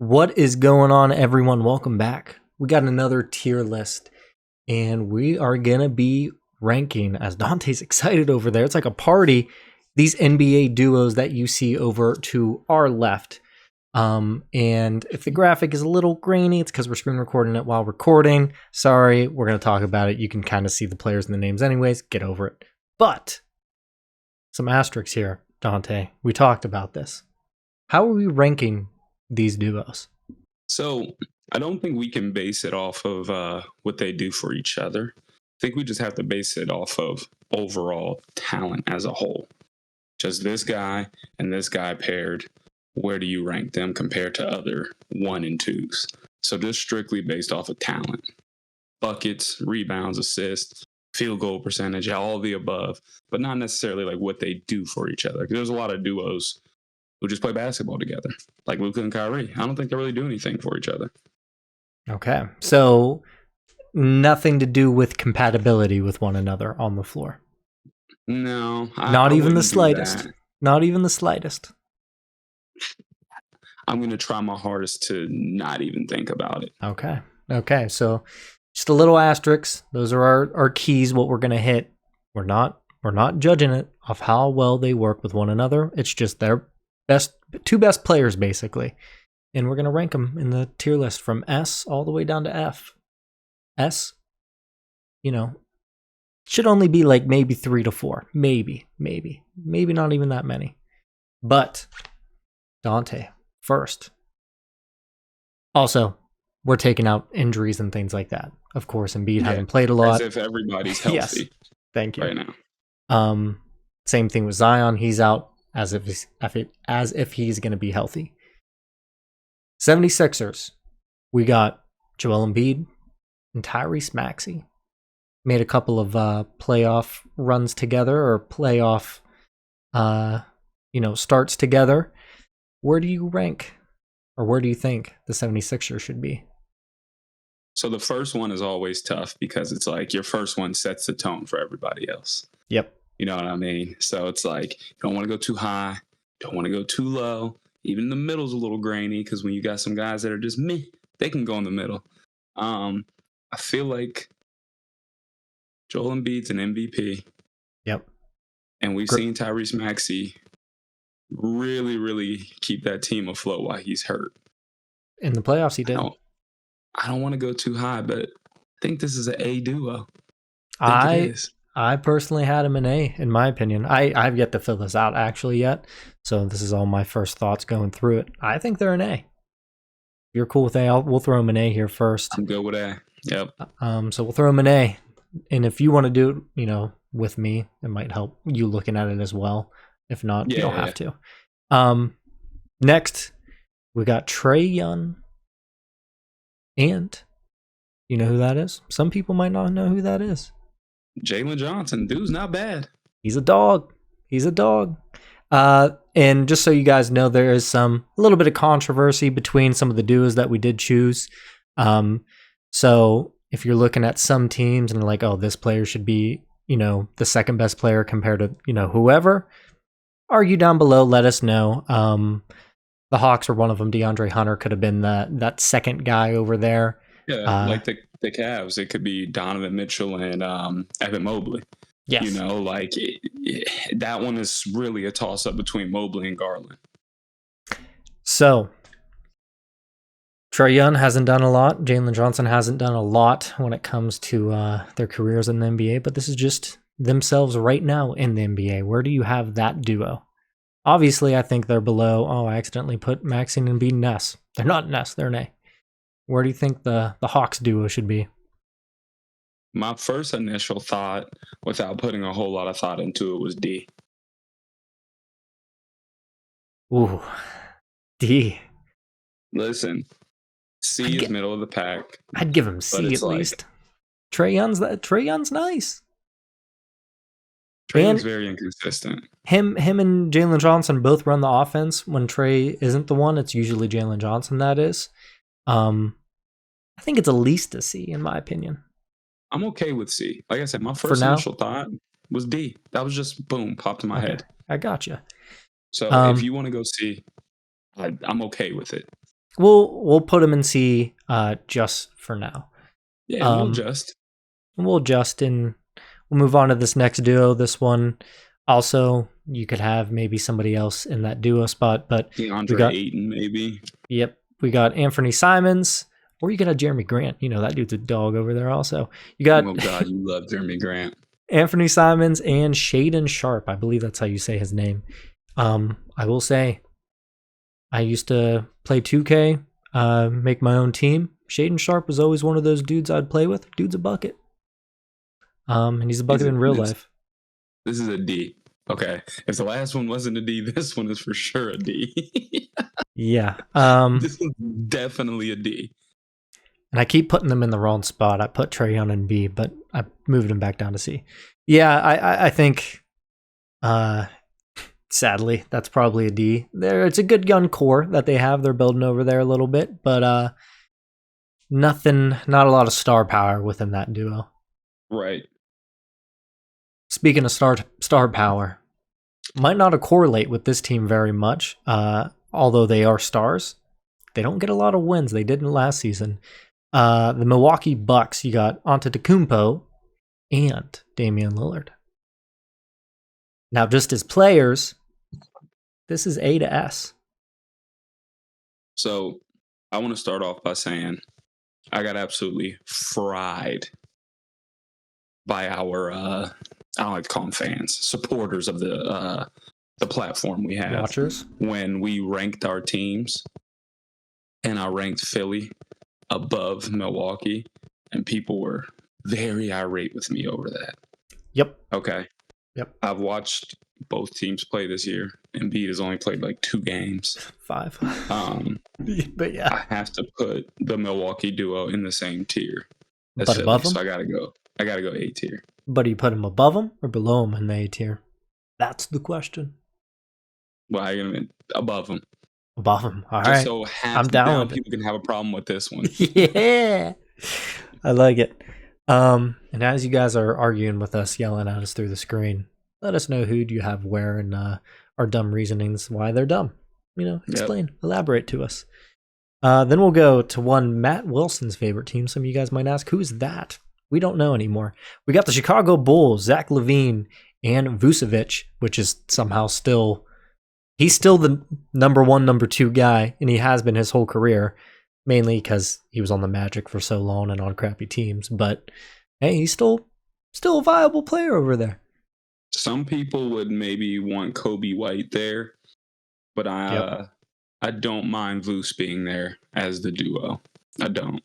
What is going on, everyone? Welcome back. We got another tier list, and we are going to be ranking, as Dante's excited over there. It's like a party. These NBA duos that you see over to our left. And if the graphic is a little grainy, it's because we're screen recording it while recording. Sorry, we're going to talk about it. You can kind of see the players and the names anyways. Get over it. But some asterisks here, Dante. We talked about this. How are we ranking these duos? So I don't think we can base it off of what they do for each other. I think we just have to base it off of overall talent as a whole. Just this guy and this guy paired. Where do you rank them compared to other 1 and 2s? So just strictly based off of talent. Buckets, rebounds, assists, field goal percentage, all the above, but not necessarily like what they do for each other. There's a lot of duos who just play basketball together, like Luka and Kyrie. I don't think they really do anything for each other. Okay, so nothing to do with compatibility with one another on the floor. No, not even the slightest. Not even the slightest. I'm going to try my hardest to not even think about it. Okay. So just a little asterisk. Those are our keys, what we're going to hit. We're not judging it off how well they work with one another. It's just their two best players, basically. And we're going to rank them in the tier list from S all the way down to F. S, should only be like maybe 3 to 4. Maybe not even that many. But Dante first. Also, we're taking out injuries and things like that. Of course, Embiid hasn't played a lot. As if everybody's healthy. Yes, thank you. Right now. Same thing with Zion. He's out as if he's going to be healthy. 76ers. We got Joel Embiid and Tyrese Maxey. Made a couple of playoff runs together, or playoff starts together. Where do you rank, or where do you think the 76ers should be? So the first one is always tough because it's like your first one sets the tone for everybody else. Yep. You know what I mean? So it's like you don't want to go too high, don't want to go too low. Even the middle's a little grainy because when you got some guys that are just meh, they can go in the middle. I feel like Joel Embiid's an MVP. Yep. And we've seen Tyrese Maxey really, really keep that team afloat while he's hurt. In the playoffs, he did. I don't want to go too high, but I think this is an A duo. I personally had him an A, in my opinion. I've yet to fill this out actually yet, so this is all my first thoughts going through it. I think they're an A. If you're cool with A, we'll throw him an A here first. I'm good with A. Yep. So we'll throw him an A, and if you want to do it, with me, it might help you looking at it as well. If not, you don't have to. Next, we got Trae Young. And you know who that is? Some people might not know who that is. Jalen Johnson. Dude's not bad. He's a dog. And just so you guys know, there is a little bit of controversy between some of the duos that we did choose. So if you're looking at some teams and like, oh, this player should be, the second best player compared to, whoever, argue down below. Let us know. The Hawks were one of them. DeAndre Hunter could have been that second guy over there. Yeah, like the Cavs. It could be Donovan Mitchell and Evan Mobley. Yes. That one is really a toss-up between Mobley and Garland. So, Trae Young hasn't done a lot. Jalen Johnson hasn't done a lot when it comes to their careers in the NBA, but this is just themselves right now in the NBA. Where do you have that duo? Obviously, I think they're below. Oh, I accidentally put Maxey and Embiid in S. They're not in S, they're in A. Where do you think the Hawks duo should be? My first initial thought, without putting a whole lot of thought into it, was D. Ooh, D. Listen, C is middle of the pack. I'd give him C at least. Trae Young's nice. Trae Young's very inconsistent. Him and Jalen Johnson both run the offense. When Trae isn't the one, it's usually Jalen Johnson that is. I think it's at least a C in my opinion. I'm okay with C. Like I said, my first initial thought was D. That was just boom, popped in my head. I gotcha. So if you want to go C, I'm okay with it. We'll put him in C just for now. Yeah, we'll adjust. We'll adjust and we'll move on to this next duo. This one also, you could have maybe somebody else in that duo spot, but DeAndre Ayton, maybe. Yep. We got Anthony Simons, or you could have Jeremy Grant. You know, that dude's a dog over there also. You got Oh God, you love Jeremy Grant. Anthony Simons and Shaedon Sharpe. I believe that's how you say his name. I will say, I used to play 2K, make my own team. Shaedon Sharpe was always one of those dudes I'd play with. Dude's a bucket. And he's a bucket in real life. This is a D. Okay. If the last one wasn't a D, this one is for sure a D. Yeah. This is definitely a D. And I keep putting them in the wrong spot. I put Trae Young in B, but I moved him back down to C. Yeah, I think, sadly, that's probably a D. It's a good young core that they have. They're building over there a little bit, but not a lot of star power within that duo. Right. Speaking of star power, might not correlate with this team very much, although they are stars. They don't get a lot of wins. They didn't last season. The Milwaukee Bucks, you got Antetokounmpo and Damian Lillard. Now, just as players, this is A to S. So, I want to start off by saying I got absolutely fried by our, I don't like to call them fans, supporters of the platform we have. Watchers. When we ranked our teams, and I ranked Philly above Milwaukee, and people were very irate with me over that. Yep. Okay. Yep. I've watched both teams play this year. Embiid has only played like 2 games. 5. But yeah, I have to put the Milwaukee duo in the same tier as but Philly, above them? so I gotta go A tier. But do you put them above them or below them in the A tier? That's the question. Well, I mean, above them. Above them. All Just right. so I'm down with people can have a problem with this one. Yeah. I like it. And as you guys are arguing with us, yelling at us through the screen, let us know who you have where and our dumb reasonings, why they're dumb. You know, explain, elaborate to us. Then we'll go to one Matt Wilson's favorite team. Some of you guys might ask, who's that? We don't know anymore. We got the Chicago Bulls, Zach LaVine, and Vucevic, which is somehow he's still the number 1, number 2 guy, and he has been his whole career, mainly because he was on the Magic for so long and on crappy teams. But hey, he's still a viable player over there. Some people would maybe want Kobe White there, but I don't mind Vuce being there as the duo. I don't.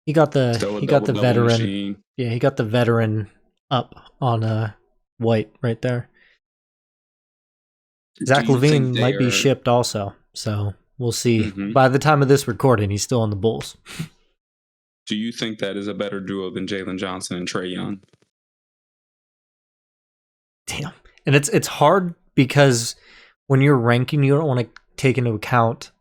He got the veteran. Machine. Yeah, he got the veteran up on White right there. Zach LaVine might be shipped also, so we'll see. Mm-hmm. By the time of this recording, he's still on the Bulls. Do you think that is a better duo than Jalen Johnson and Trae Young? Damn. And it's hard because when you're ranking, you don't want to take into account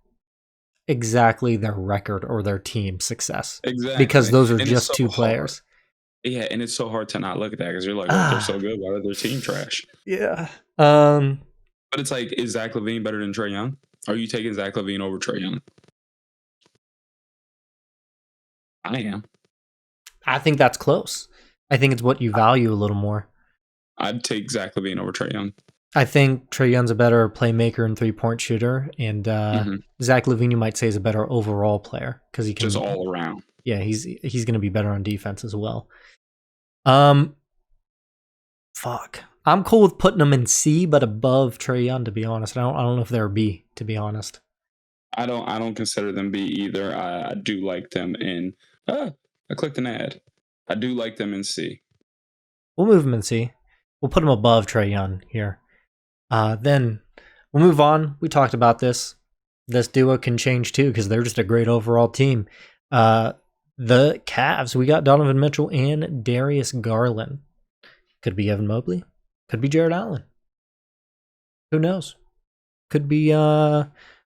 exactly their record or their team success. Exactly. Because those are just 2 players. Yeah, and it's so hard to not look at that because you're like, oh, they're so good. Why are their team trash? Yeah. But it's like, is Zach LaVine better than Trae Young? Are you taking Zach LaVine over Trae Young? I am. I think that's close. I think it's what you value a little more. I'd take Zach LaVine over Trae Young. I think Trae Young's a better playmaker and 3-point shooter, and Zach LaVine, you might say, is a better overall player because he can just all around. Yeah, he's going to be better on defense as well. Fuck. I'm cool with putting them in C, but above Trae Young, to be honest. I don't know if they're B, to be honest. I don't consider them B either. I do like them in. I clicked an ad. I do like them in C. We'll move them in C. We'll put them above Trae Young here. Then we'll move on. We talked about this. This duo can change too because they're just a great overall team. The Cavs, we got Donovan Mitchell and Darius Garland. Could be Evan Mobley. Could be Jared Allen. Who knows? Could be,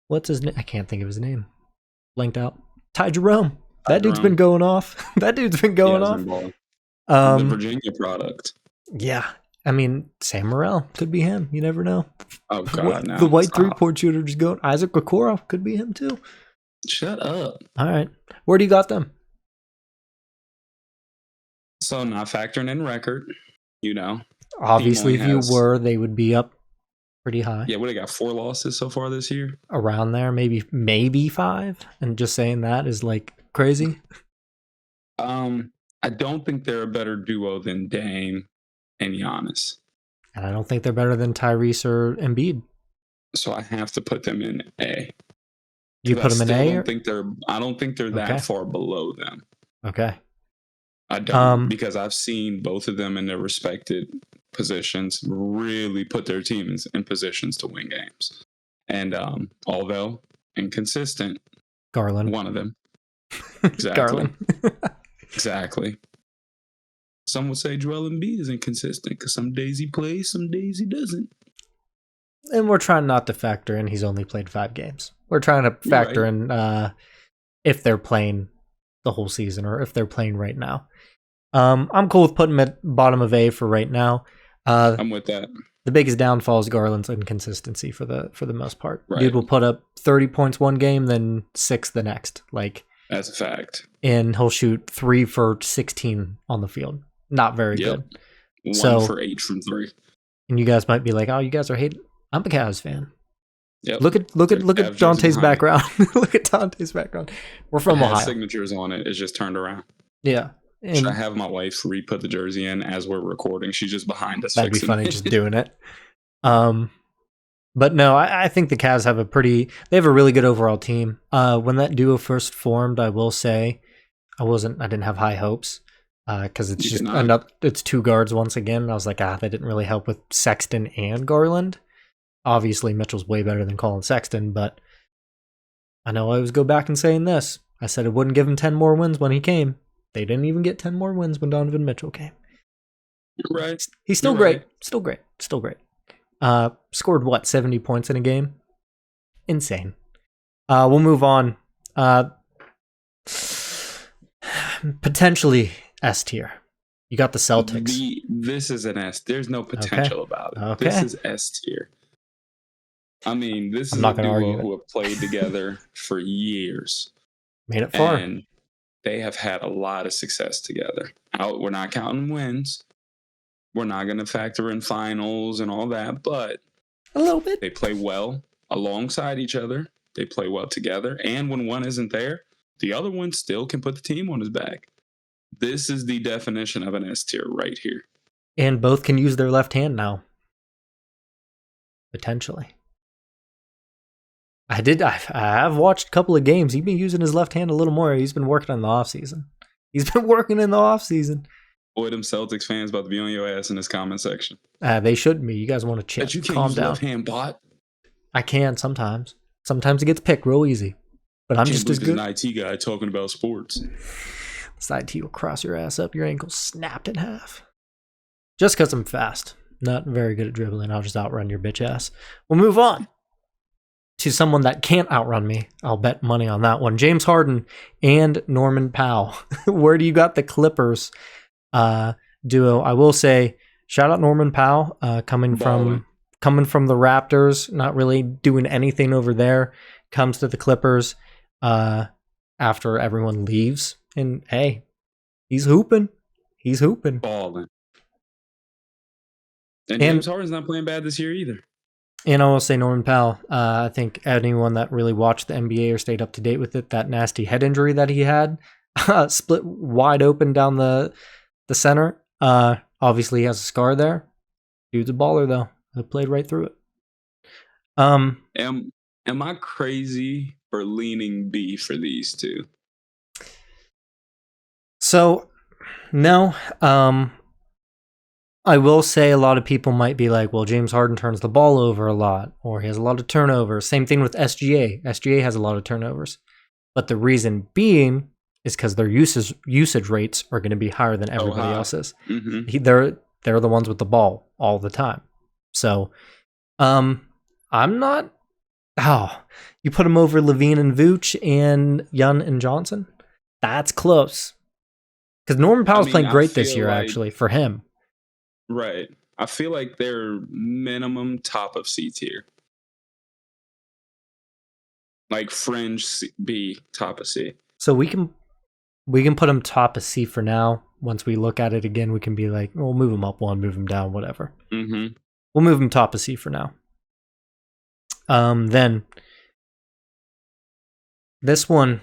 what's his name? I can't think of his name. Blanked out. Ty Jerome. That dude's been going off. That dude's been going off. The Virginia product. Yeah. I mean, Sam Morril could be him. You never know. Oh God, no. The white Stop. 3-point shooter just going. Isaac Okoro could be him too. Shut up. All right. Where do you got them? So not factoring in record, Obviously, if has- you were, they would be up pretty high. Yeah, what, they got 4 losses so far this year? Around there, maybe 5. And just saying that is like crazy. I don't think they're a better duo than Dame and Giannis. And I don't think they're better than Tyrese or Embiid. So I have to put them in A. You put them in A? I don't think they're that Okay. far below them. Okay. I don't, because I've seen both of them in their respected positions really put their teams in positions to win games. And although inconsistent, Garland. one of them. Exactly. Garland. Exactly. Some would say Joel Embiid is inconsistent because some days he plays, some days he doesn't. And we're trying not to factor in he's only played 5 games. We're trying to factor in if they're playing the whole season or if they're playing right now. I'm cool with putting him at bottom of A for right now. I'm with that. The biggest downfall is Garland's inconsistency for the most part. Right. Dude will put up 30 points one game, then 6 the next. That's a fact. And he'll shoot 3 for 16 on the field. Not very good. 1 for 8 from 3. And you guys might be like, "Oh, you guys are hating." I'm a Cavs fan. Yep. Look at Dontea's background. Look at Dontea's background. We're from Ohio. Signatures on it. It's just turned around. Yeah. Should I have my wife re-put the jersey in as we're recording? She's just behind us. That'd be funny just doing it. But no, I think the Cavs have they have a really good overall team. When that duo first formed, I will say I didn't have high hopes because it's just it's 2 guards once again. And I was like, that didn't really help with Sexton and Garland. Obviously, Mitchell's way better than Colin Sexton, but I know I always go back and saying this. I said it wouldn't give him 10 more wins when he came. They didn't even get 10 more wins when Donovan Mitchell came. You're right. He's still great. Still great. Still great. Scored 70 points in a game? Insane. We'll move on. Potentially S tier. You got the Celtics. This is an S. There's no potential about it. Okay. This is S tier. I mean, this is not a gonna duo argue who have played together for years. Made it far. And they have had a lot of success together. We're not counting wins. We're not going to factor in finals and all that, but a little bit. They play well alongside each other. They play well together. And when one isn't there, the other one still can put the team on his back. This is the definition of an S tier right here. And both can use their left hand now. Potentially. I have watched a couple of games. He's been using his left hand a little more. He's been working in the offseason. Boy, them Celtics fans about to be on your ass in this comment section. They shouldn't be. You guys want to chat. You can't calm use down. left hand bot. I can sometimes. Sometimes it gets picked real easy. But I'm just as good. An IT guy talking about sports. This IT will cross your ass up. Your ankle snapped in half. Just because I'm fast. Not very good at dribbling. I'll just outrun your bitch ass. We'll move on to someone that can't outrun me. I'll bet money on that one. James Harden and Norman Powell. Where do you got the Clippers duo? I will say, shout out Norman Powell, coming from the Raptors, not really doing anything over there. Comes to the Clippers after everyone leaves, and hey, he's hooping. Balling. And James Harden's not playing bad this year either. And I will say Norman Powell, I think anyone that really watched the NBA or stayed up to date with it, that nasty head injury that he had, split wide open down the center. Obviously he has a scar there. Dude's a baller though. I played right through it. Am I crazy for leaning B for these two? So, no. I will say a lot of people might be like, well, James Harden turns the ball over a lot, or he has a lot of turnovers. Same thing with SGA. SGA has a lot of turnovers. But the reason being is because their usage rates are going to be higher than everybody else's. Mm-hmm. They're the ones with the ball all the time. So, I'm not... Oh, you put him over Levine and Vooch and Young and Johnson? That's close. Because Norman Powell's playing great this year, actually, for him. Right. I feel like they're minimum top of C tier. Like fringe B, top of C. So we can put them top of C for now. Once we look at it again, we can be like, we'll move them up one, move them down, whatever. Mm-hmm. We'll move them top of C for now. Then this one,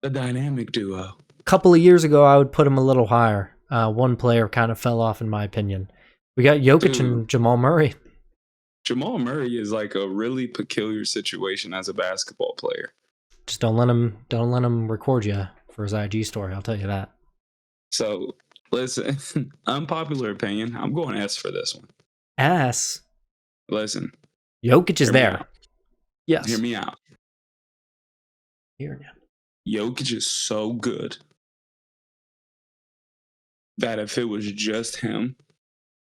the dynamic duo. A couple of years ago, I would put them a little higher. One player kind of fell off, in my opinion. We got Jokic and Jamal Murray. Jamal Murray is like a really peculiar situation as a basketball player. Just don't let him record you for his IG story. I'll tell you that. So listen, unpopular opinion. I'm going S for this one. S. Listen, Jokic is there. Yes. Hear me out. Hear you. Jokic is so good that if it was just him,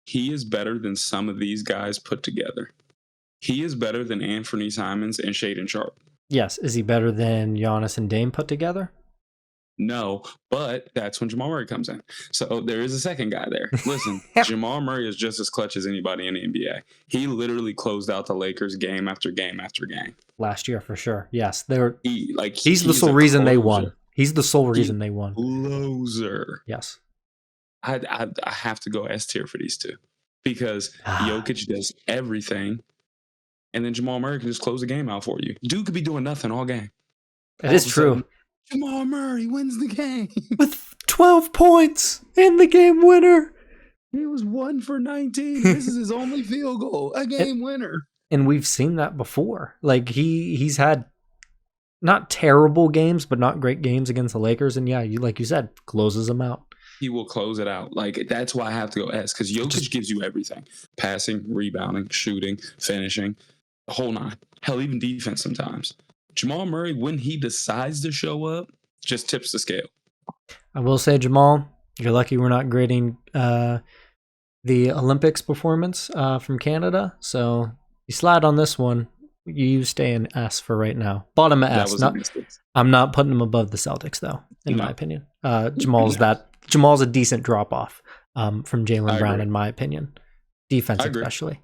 he is better than some of these guys put together. He is better than Anthony Simons and Shaedon Sharpe. Yes. Is he better than Giannis and Dame put together? No, but that's when Jamal Murray comes in. So there is a second guy there. Listen, Jamal Murray is just as clutch as anybody in the NBA. He literally closed out the Lakers game after game after game. Last year, for sure. Yes. He's the sole reason they won. He's the sole reason they won. Closer. Yes. I have to go S tier for these two because Jokic does everything, and then Jamal Murray can just close the game out for you. Dude could be doing nothing all game. It is true. Jamal Murray wins the game with 12 points in the game winner. He was 1 for 19. This is his only field goal, a game winner. And we've seen that before. Like he's had not terrible games, but not great games against the Lakers. And yeah, like you said, closes them out. He will close it out. Like that's why I have to go S because Jokic gives you everything: passing, rebounding, shooting, finishing, the whole nine. Hell, even defense sometimes. Jamal Murray, when he decides to show up, just tips the scale. I will say, Jamal, you're lucky we're not grading the Olympics performance from Canada. So you slide on this one. You stay in S for right now. Bottom of S. I'm not putting him above the Celtics, though, in my opinion. Jamal's a decent drop-off from Jaylen Brown, in my opinion. Defense especially.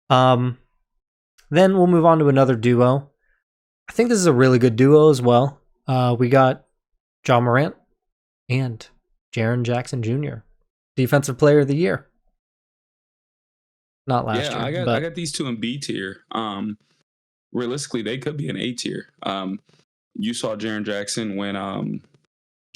Then we'll move on to another duo. I think this is a really good duo as well. We got Ja Morant and Jaren Jackson Jr., Defensive Player of the Year. Not last year. I got these two in B tier. Realistically, they could be an A tier. You saw Jaren Jackson when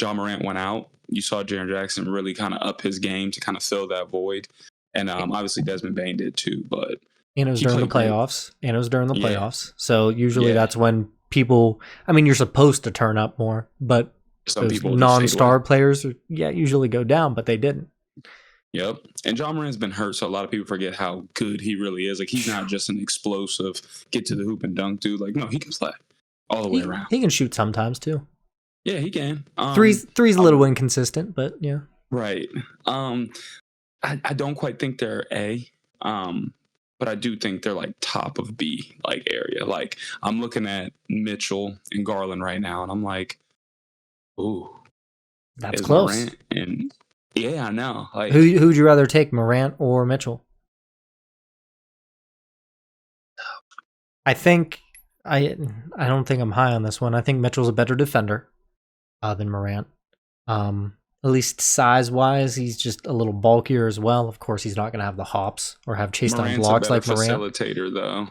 Ja Morant went out. You saw Jaren Jackson really kind of up his game to kind of fill that void. And obviously Desmond Bane did too, but and it was during the playoffs. So usually that's when people, I mean, you're supposed to turn up more, but some people non-star players usually go down, but they didn't. Yep. And Ja Morant's been hurt, so a lot of people forget how good he really is. Like, he's not just an explosive, get to the hoop and dunk dude. Like, no, he can play all the way around. He can shoot sometimes, too. Yeah, he can. Three's a little inconsistent, but yeah. Right. I don't quite think they're A, but I do think they're, like, top of B, like, area. Like, I'm looking at Mitchell and Garland right now, and I'm like, ooh. That's close. Morant and... Yeah, I know. Like, who'd you rather take, Morant or Mitchell? I think I don't think I'm high on this one. I think Mitchell's a better defender than Morant. At least size-wise, he's just a little bulkier as well. Of course, he's not going to have the hops or have chase down blocks like Morant. Facilitator, though.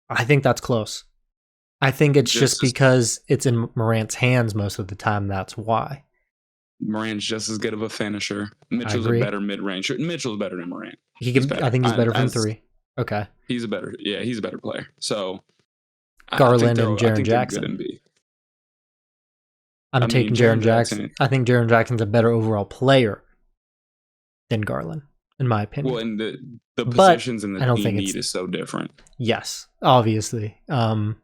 I think that's close. I think it's just because it's in Morant's hands most of the time. That's why. Morant's just as good of a finisher. Mitchell's a better mid-range. Mitchell's better than Morant. I think he's better from three. Okay. He's a better player. So Garland and Jaren Jackson. I'm taking Jaren Jackson. I think Jaren Jackson's a better overall player than Garland, in my opinion. Well, and the positions in the team need is so different. Yes, obviously. I'm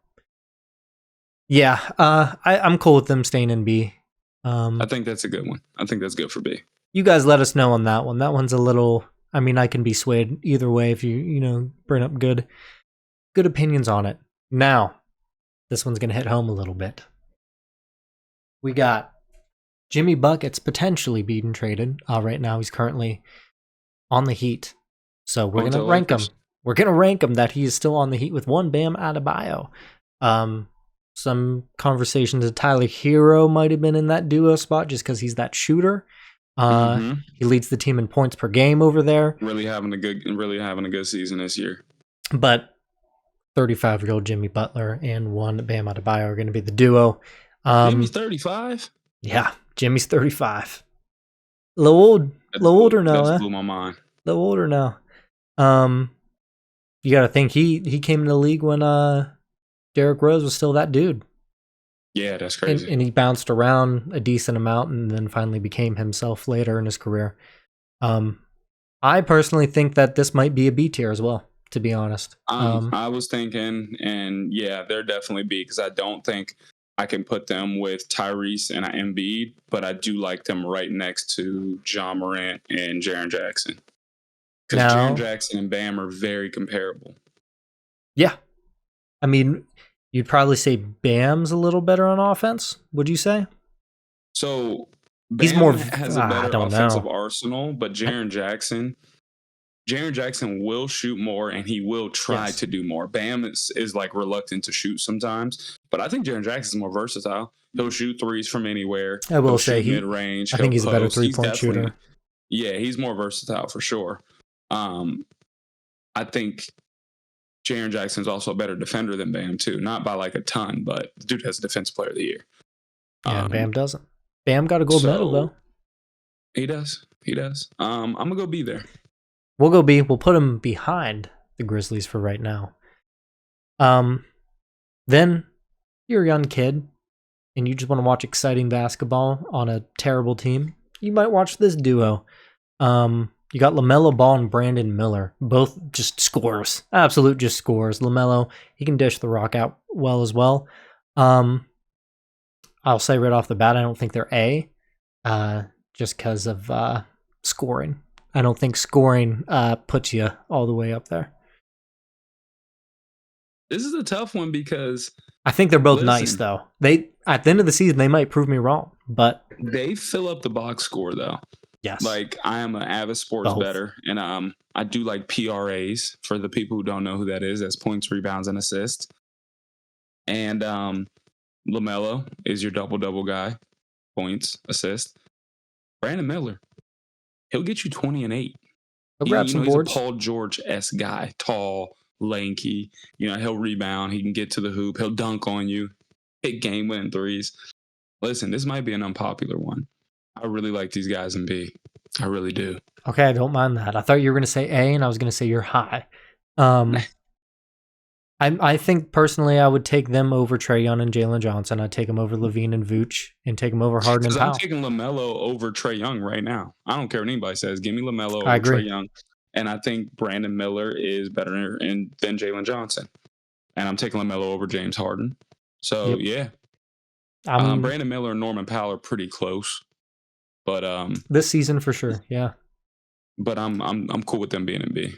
cool with them staying in B. I think that's a good one. I think that's good for B. You guys let us know on that one. That one's a little, I mean, I can be swayed either way if you bring up good opinions on it. Now, this one's going to hit home a little bit. We got Jimmy Buckets potentially being traded. Right now, he's currently on the Heat. So we're Going to gonna the rank him. Lakers. We're gonna rank him that he is still on the Heat with one Bam Adebayo. Some conversations that Tyler Hero might have been in that duo spot just because he's that shooter. He leads the team in points per game over there. Really having a good season this year. But 35-year-old Jimmy Butler and one Bam Adebayo are going to be the duo. Jimmy's 35. Yeah, Jimmy's 35. A little older now. That blew my mind. A little older now. You got to think he came into the league when Derrick Rose was still that dude. Yeah, that's crazy. And he bounced around a decent amount and then finally became himself later in his career. I personally think that this might be a B tier as well, to be honest. I was thinking, and yeah, they're definitely B, because I don't think I can put them with Tyrese and Embiid, but I do like them right next to John Morant and Jaren Jackson. Because Jaren Jackson and Bam are very comparable. Yeah. I mean, you'd probably say Bam's a little better on offense, would you say? So Bam he's more has a better offensive arsenal, but Jaren Jackson will shoot more and he will try to do more. Bam is like reluctant to shoot sometimes, but I think Jaren Jackson's more versatile. He'll shoot threes from anywhere. I will say mid-range. I think he's a better 3-point shooter. Yeah, he's more versatile for sure. I think Jaren Jackson's also a better defender than Bam too. Not by like a ton, but the dude has Defensive Player of the Year. Yeah, Bam doesn't. Bam got a gold medal though. He does. I'm gonna go B there. We'll go B. We'll put him behind the Grizzlies for right now. Then you're a young kid and you just want to watch exciting basketball on a terrible team. You might watch this duo. You got LaMelo Ball and Brandon Miller. Both just scores. Absolute just scores. LaMelo, he can dish the rock out well as well. I'll say right off the bat, I don't think they're A, just because of scoring. I don't think scoring puts you all the way up there. This is a tough one because I think they're both nice, though. They at the end of the season, they might prove me wrong, but they fill up the box score, though. Yes. Like, I am an avid sports bettor, and I do like PRAs. For the people who don't know who that is, that's points, rebounds, and assists. And LaMelo is your double-double guy. Points, assists. Brandon Miller, he'll get you 20 and 8. He'll grab some boards. He's a Paul George-esque guy. Tall, lanky. He'll rebound. He can get to the hoop. He'll dunk on you. Hit game-winning threes. Listen, this might be an unpopular one. I really like these guys in B. I really do. Okay, I don't mind that. I thought you were going to say A, and I was going to say you're high. I think personally I would take them over Trae Young and Jalen Johnson. I'd take them over Levine and Vooch, and take them over Harden and Powell. I'm taking LaMelo over Trae Young right now. I don't care what anybody says. Give me LaMelo over Trae Young. And I think Brandon Miller is better than Jalen Johnson. And I'm taking LaMelo over James Harden. So, yeah. Brandon Miller and Norman Powell are pretty close. But this season for sure, yeah. But I'm cool with them being in B.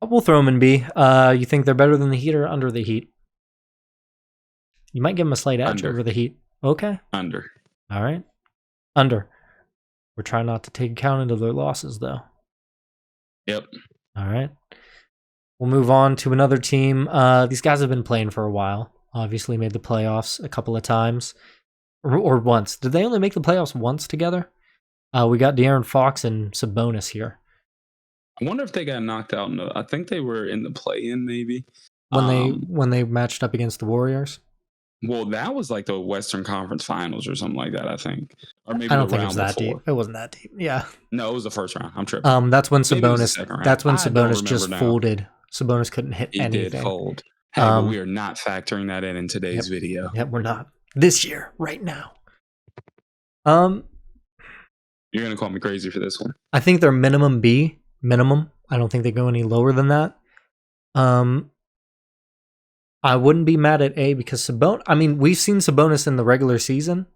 We'll throw them in B. You think they're better than the Heat or under the Heat? You might give them a slight edge over the Heat. Okay. Under. All right. Under. We're trying not to take account of their losses, though. Yep. All right. We'll move on to another team. These guys have been playing for a while. Obviously made the playoffs a couple of times. Or once. Did they only make the playoffs once together? We got De'Aaron Fox and Sabonis here. I wonder if they got knocked out. I think they were in the play-in, maybe. When they matched up against the Warriors? Well, that was like the Western Conference Finals or something like that, I think. Or maybe I don't think it was that deep. It wasn't that deep. Yeah. No, it was the first round. I'm tripping. That's when Sabonis just folded. Sabonis couldn't hit anything. He did fold. Hey, but we are not factoring that in today's video. Yep, we're not. This year, right now. You're going to call me crazy for this one. I think they're minimum B. Minimum. I don't think they go any lower than that. I wouldn't be mad at A because Sabonis... I mean, we've seen Sabonis in the regular season.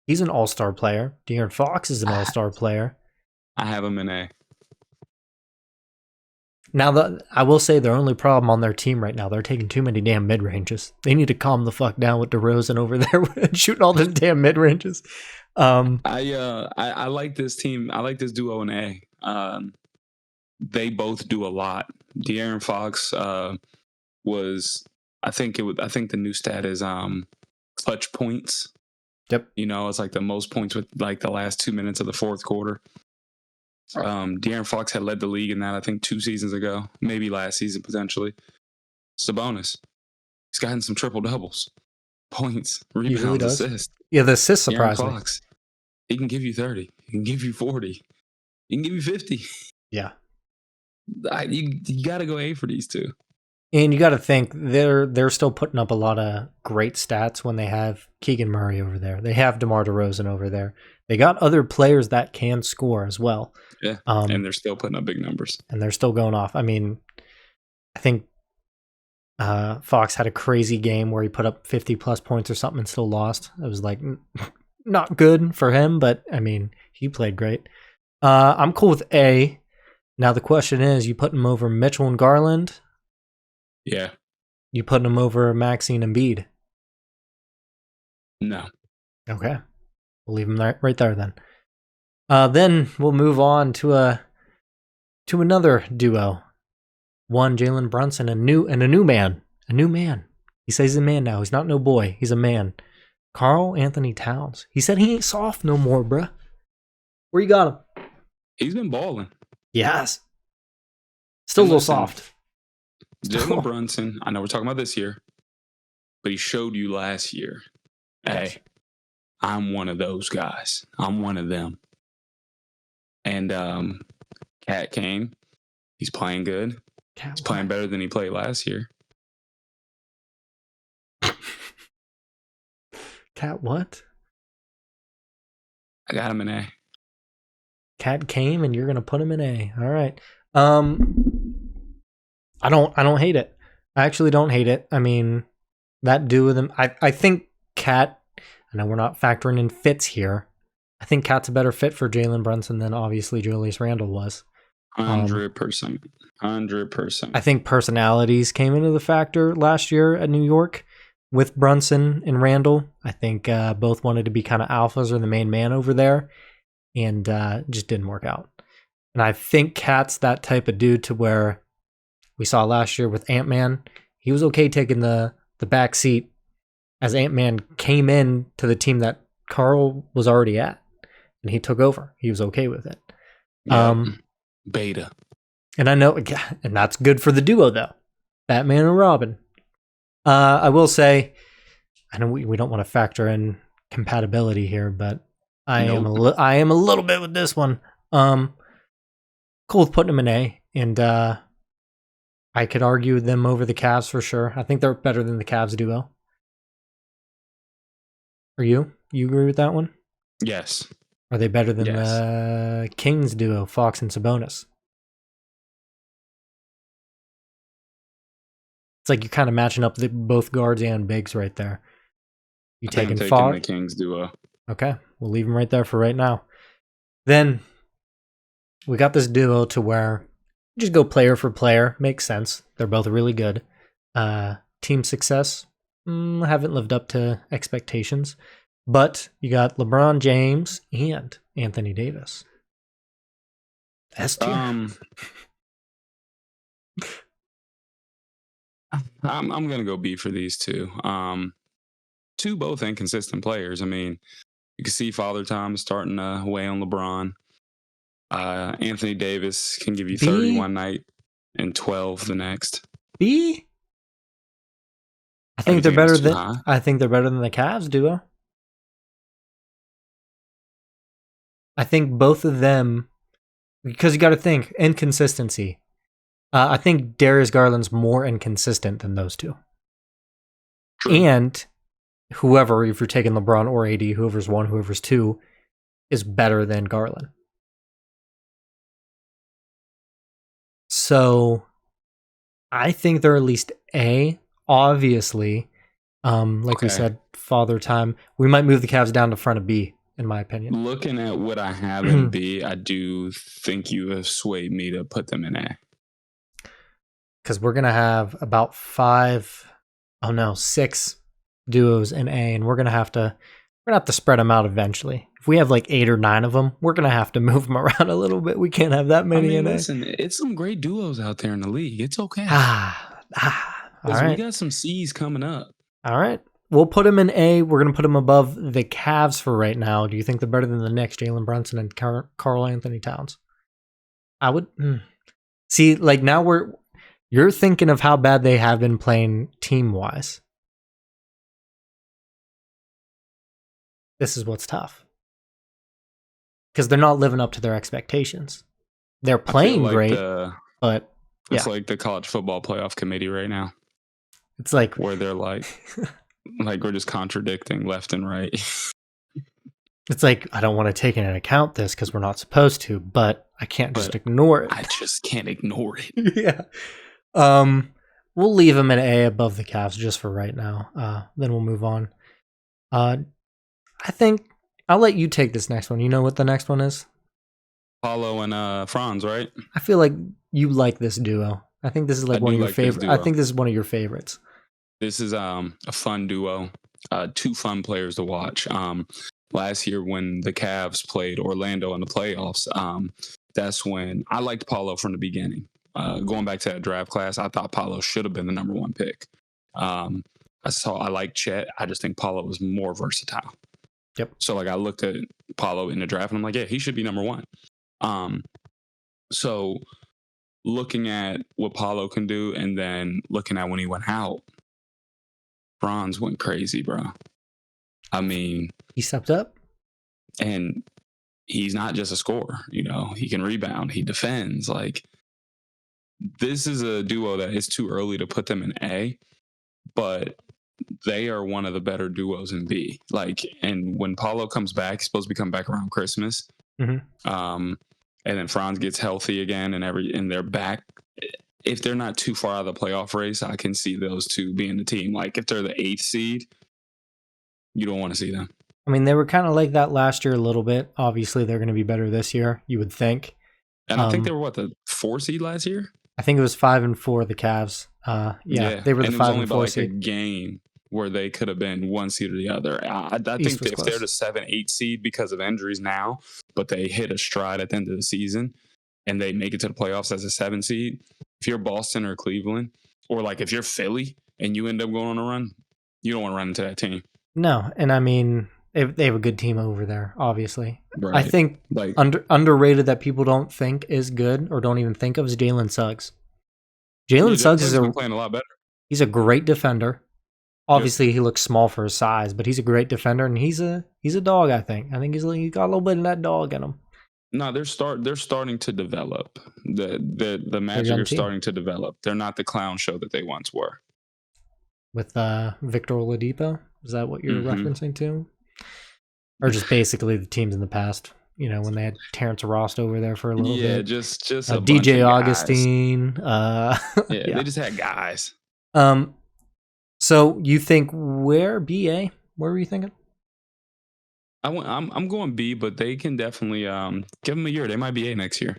He's an all-star player. De'Aaron Fox is an all-star player. I have him in A. Now, I will say their only problem on their team right now, they're taking too many damn mid-ranges. They need to calm the fuck down with DeRozan over there shooting all those damn mid-ranges. I like this team. I like this duo in A. they both do a lot. De'Aaron Fox was, I think the new stat is clutch points. Yep. It's like the most points with like the last 2 minutes of the fourth quarter. De'Aaron Fox had led the league in that, I think, 2 seasons ago, maybe last season potentially. Sabonis, he's gotten some triple doubles, points, rebounds, assists. Yeah, the assists surprise me. Fox, he can give you 30, he can give you 40, he can give you 50. Yeah, you got to go A for these two. And you got to think they're still putting up a lot of great stats when they have Keegan Murray over there. They have DeMar DeRozan over there. They got other players that can score as well. Yeah, and they're still putting up big numbers. And they're still going off. I mean, I think Fox had a crazy game where he put up 50-plus points or something and still lost. It was like not good for him, but, I mean, he played great. I'm cool with A. Now, the question is, you putting him over Mitchell and Garland? Yeah. You putting him over Maxine and Embiid? No. Okay. We'll leave him right there then. Then we'll move on to another duo. One, Jalen Brunson, a new man. A new man. He says he's a man now. He's not no boy. He's a man. Karl Anthony Towns. He said he ain't soft no more, bruh. Where you got him? He's been balling. Yes. Still a little soft. Jalen Brunson, I know we're talking about this year, but he showed you last year. Hey, I'm one of those guys. I'm one of them. And Cat came. He's playing good. He's playing better than he played last year. Cat what? I got him an A. Cat came and you're gonna put him in A. All right. I don't hate it. I actually don't hate it. I mean, that duo of them. I think Cat. I know we're not factoring in fits here. I think Cat's a better fit for Jalen Brunson than obviously Julius Randle was. 100%. 100%. I think personalities came into the factor last year at New York with Brunson and Randle. I think both wanted to be kind of alphas or the main man over there, and just didn't work out. And I think Cat's that type of dude to where we saw last year with Ant-Man. He was okay taking the back seat as Ant-Man came in to the team that Karl was already at, and he took over. He was okay with it. Yeah. Beta. And I know, and that's good for the duo though, Batman and Robin. I will say, I know we don't want to factor in compatibility here, but I am a little bit with this one. Cool with putting them in A, and I could argue them over the Cavs for sure. I think they're better than the Cavs duo. Are you? You agree with that one? Yes. Are they better than the Kings duo, Fox and Sabonis? It's like you're kind of matching up both guards and bigs right there. You taking Fox? The Kings duo. Okay, we'll leave them right there for right now. Then we got this duo to where just go player for player. Makes sense. They're both really good. Team success, haven't lived up to expectations. But you got LeBron James and Anthony Davis. S tier. I'm gonna go B for these two. Two both inconsistent players. I mean, you can see Father Time starting to weigh on LeBron. Anthony Davis can give you 30 one night and 12 the next. B? I think they're better than the Cavs duo. I think both of them, because you got to think inconsistency. I think Darius Garland's more inconsistent than those two. True. And whoever, if you're taking LeBron or AD, whoever's one, whoever's two, is better than Garland. So I think they're at least A. Obviously, we said, Father Time. We might move the Cavs down to front of B, in my opinion. Looking at what I have in B, I do think you have swayed me to put them in A. Because we're going to have about 6 duos in A, and we're going to have to We're going to have to spread them out eventually. If we have like 8 or 9 of them, we're going to have to move them around a little bit. We can't have that many in listen, it's some great duos out there in the league. It's okay. All right. We got some C's coming up. All right. We'll put them in A. We're going to put them above the Cavs for right now. Do you think they're better than the Knicks, Jalen Brunson and Karl Anthony Towns? I would. See, like now you're thinking of how bad they have been playing team-wise. This is what's tough. Because they're not living up to their expectations. They're playing like great, but it's like the college football playoff committee right now. It's like where they're like we're just contradicting left and right. It's like, I don't want to take into account this because we're not supposed to, but I can't just ignore it. I just can't ignore it. Yeah. We'll leave them at A above the Cavs just for right now. Then we'll move on. I think I'll let you take this next one. You know what the next one is? Paulo and Franz, right? I feel like you like this duo. I think this is like one of your favorites. I think this is one of your favorites. This is a fun duo. 2 fun players to watch. Last year when the Cavs played Orlando in the playoffs, that's when I liked Paulo from the beginning. Going back to that draft class, I thought Paulo should have been the number 1 pick. I like Chet. I just think Paulo was more versatile. Yep. So like I looked at Paulo in the draft and I'm like, yeah, he should be number 1. So looking at what Paulo can do and then looking at when he went out, Franz went crazy, bro. I mean, he stepped up. And he's not just a scorer, he can rebound, he defends. Like, this is a duo that it's too early to put them in A, but they are one of the better duos in B. Like, and when Paulo comes back, he's supposed to be coming back around Christmas. Mm-hmm. And then Franz gets healthy again and they're back. If they're not too far out of the playoff race, I can see those two being the team. Like, if they're the 8th seed, you don't want to see them. I mean, they were kind of like that last year a little bit. Obviously, they're going to be better this year, you would think. And I think they were, the 4 seed last year? I think it was 5 and 4, the Cavs. Yeah, they were the 5 and 4 seed. A game where they could have been 1 seed or the other. I think if they're the 7-8 seed because of injuries now, but they hit a stride at the end of the season and they make it to the playoffs as a 7 seed, if you're Boston or Cleveland, or like if you're Philly and you end up going on a run, you don't want to run into that team. No, and I mean, they have a good team over there, obviously. Right. I think like underrated that people don't think is good or don't even think of is Jalen Suggs. Jalen Suggs is playing a lot better. He's a great defender. Obviously, he looks small for his size, but he's a great defender, and he's a dog. I think he's got a little bit of that dog in him. No, they're starting to develop. The Magic are starting to develop. They're not the clown show that they once were. With Victor Oladipo, is that what you're referencing to, or just basically the teams in the past? When they had Terrence Ross over there for a little bit. Yeah, just a DJ Augustine. They just had guys. So you think where BA? Where were you thinking? I'm going B, but they can definitely give them a year. They might be A next year.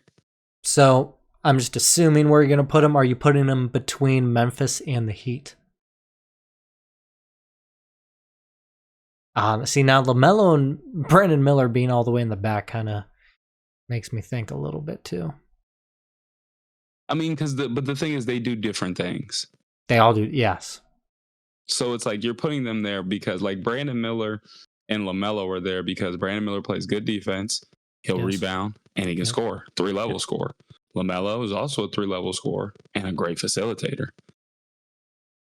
So I'm just assuming where you're going to put them. Are you putting them between Memphis and the Heat? See, now LaMelo and Brandon Miller being all the way in the back kind of makes me think a little bit too. I mean, but the thing is, they do different things. They all do, yes. So it's like you're putting them there because like Brandon Miller and LaMelo are there because Brandon Miller plays good defense. He'll rebound and he can score, 3-level score. LaMelo is also a 3-level scorer and a great facilitator.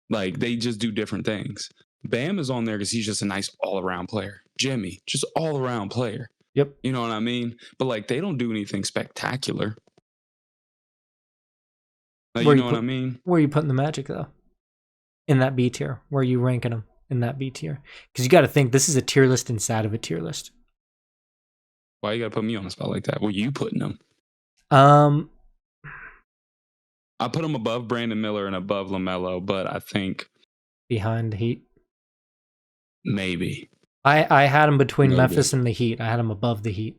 Like, they just do different things. Bam is on there because he's just a nice all-around player. Jimmy, just all-around player. Yep. You know what I mean? But like, they don't do anything spectacular. Like, you know what I mean? Where are you putting the Magic though? In that B tier, where are you ranking them in that B tier? Because you got to think this is a tier list inside of a tier list. Why you got to put me on a spot like that? Where you putting them? I put them above Brandon Miller and above LaMelo, but I think behind the Heat. Maybe. I had them between Memphis and the Heat. I had them above the Heat.